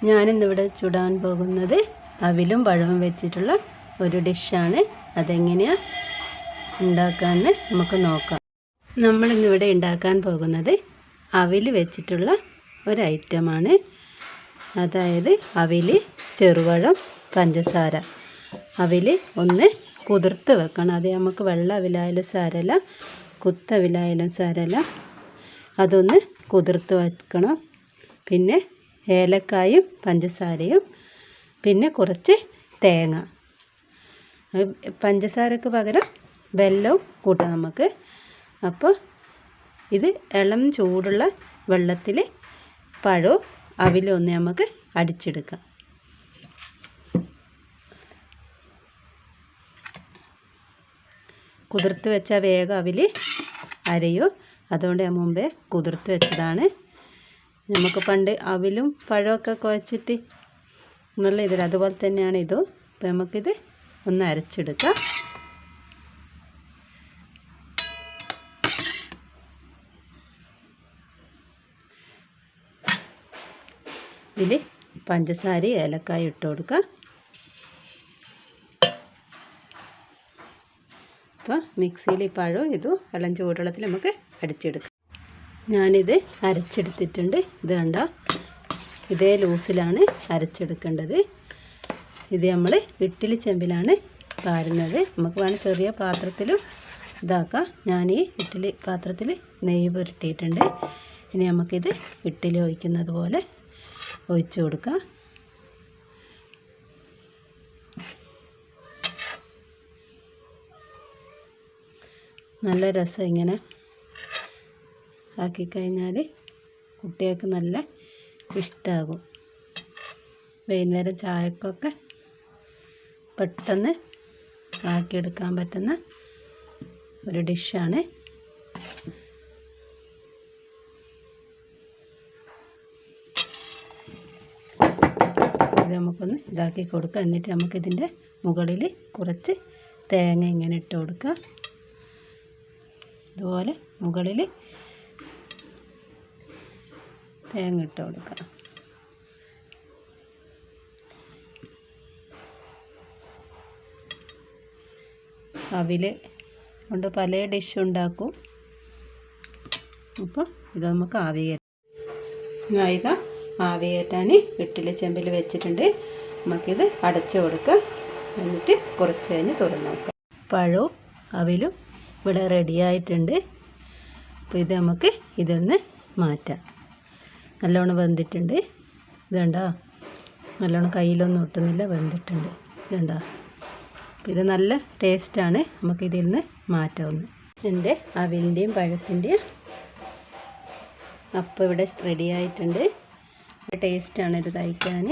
ഞാനിന്നിവിടെ ചുടാൻ പോകുന്നത് അവിലും പഴവും വെച്ചിട്ടുള്ള ഒരു ഡിഷാണ്. അതെങ്ങനെയാണ് ഉണ്ടാക്കാമെന്ന് നമുക്ക് നോക്കാം. നമ്മളിന്നിവിടെ ഉണ്ടാക്കാൻ പോകുന്നത് അവിൽ വെച്ചിട്ടുള്ള ഒരു ഐറ്റമാണ്. അതായത് അവിൽ, ചെറുപഴം, പഞ്ചസാര. അവിൽ ഒന്ന് കുതിർത്ത് വെക്കണം. അത് നമുക്ക് വെള്ള അവിലായാലും സാരമില്ല, കുത്തവിലായാലും സാരമില്ല, അതൊന്ന് കുതിർത്ത് വെക്കണം. പിന്നെ ഏലക്കായും പഞ്ചസാരയും, പിന്നെ കുറച്ച് തേങ്ങ. പഞ്ചസാരക്ക് പകരം വെല്ലവും കൂട്ടാം നമുക്ക്. അപ്പോൾ ഇത് ഇളം ചൂടുള്ള വെള്ളത്തിൽ പഴവും അവിലും ഒന്ന് നമുക്ക് അടിച്ചെടുക്കാം. കുതിർത്ത് വെച്ചാൽ വേഗം അവിൽ അരയും. അതുകൊണ്ട് ഞാൻ മുമ്പേ കുതിർത്ത് വെച്ചതാണ്. നമുക്ക് പണ്ട് അവിലും പഴമൊക്കെ കുഴച്ചിട്ട് നല്ല ഇതിൽ അതുപോലെ തന്നെയാണ് ഇതും. അപ്പോൾ നമുക്കിത് ഒന്ന് അരച്ചെടുക്കാം. ഇതിൽ പഞ്ചസാര ഏലക്കായ ഇട്ട് കൊടുക്കുക. അപ്പോൾ മിക്സിയിൽ പഴവും ഇതും ഇളം ചൂടുവെള്ളത്തിൽ നമുക്ക് അടിച്ചെടുക്കാം. ഞാനിത് അരച്ചെടുത്തിട്ടുണ്ട്. ഇത് കണ്ടോ, ഇതേ ലൂസിലാണ് അരച്ചെടുക്കേണ്ടത്. ഇത് നമ്മൾ ഇഡ്ഡലി ചെമ്പിലാണ് പാരുന്നത്. നമുക്ക് വേണം ചെറിയ പാത്രത്തിലും ഇതാക്കാം. ഞാൻ ഈ ഇഡ്ഡലി പാത്രത്തിൽ നെയ്യ് പുരട്ടിയിട്ടുണ്ട്. ഇനി നമുക്കിത് ഇഡ്ഡലി ഒഴിക്കുന്നത് പോലെ ഒഴിച്ചു കൊടുക്കാം. നല്ല രസം ഇങ്ങനെ ആക്കിക്കഴിഞ്ഞാൽ കുട്ടികൾക്ക് നല്ല ഇഷ്ടമാകും. വൈകുന്നേരം ചായക്കൊക്കെ പെട്ടെന്ന് ആക്കിയെടുക്കാൻ പറ്റുന്ന ഒരു ഡിഷാണ്. ഇത് നമുക്കൊന്ന് ഇതാക്കി കൊടുക്കാം. എന്നിട്ട് നമുക്കിതിൻ്റെ മുകളിൽ കുറച്ച് തേങ്ങ ഇങ്ങനെ ഇട്ട് കൊടുക്കാം. ഇതുപോലെ മുകളിൽ തേങ്ങ ഇട്ട് കൊടുക്കാം. അവിൽ കൊണ്ട് പല ഡിഷ് ഉണ്ടാക്കും. അപ്പോൾ ഇത് നമുക്ക് ആവി കയറ്റാൻ ഇഡ്ഡലി ചെമ്പിൽ വെച്ചിട്ടുണ്ട്. നമുക്കിത് അടച്ചു കൊടുക്കാം. എന്നിട്ട് കുറച്ച് കഴിഞ്ഞ് തുറന്ന് നോക്കാം. പഴവും അവിലും ഇവിടെ റെഡിയായിട്ടുണ്ട്. അപ്പോൾ ഇത് നമുക്ക് ഇതിൽ നിന്ന് മാറ്റാം. നല്ലോണം വെന്തിട്ടുണ്ട്. ഇതുണ്ടോ, നല്ലോണം കയ്യിലൊന്നും ഒട്ടുന്നില്ല, വെന്തിട്ടുണ്ട്. ഇതുണ്ടോ, അപ്പോൾ ഇത് നല്ല ടേസ്റ്റാണ്. നമുക്കിതിൽ നിന്ന് മാറ്റാവുന്നു. എൻ്റെ അവിലിൻ്റെയും പഴത്തിൻ്റെയും അപ്പം ഇവിടെ റെഡിയായിട്ടുണ്ട്. ടേസ്റ്റാണ് ഇത് കഴിക്കാൻ.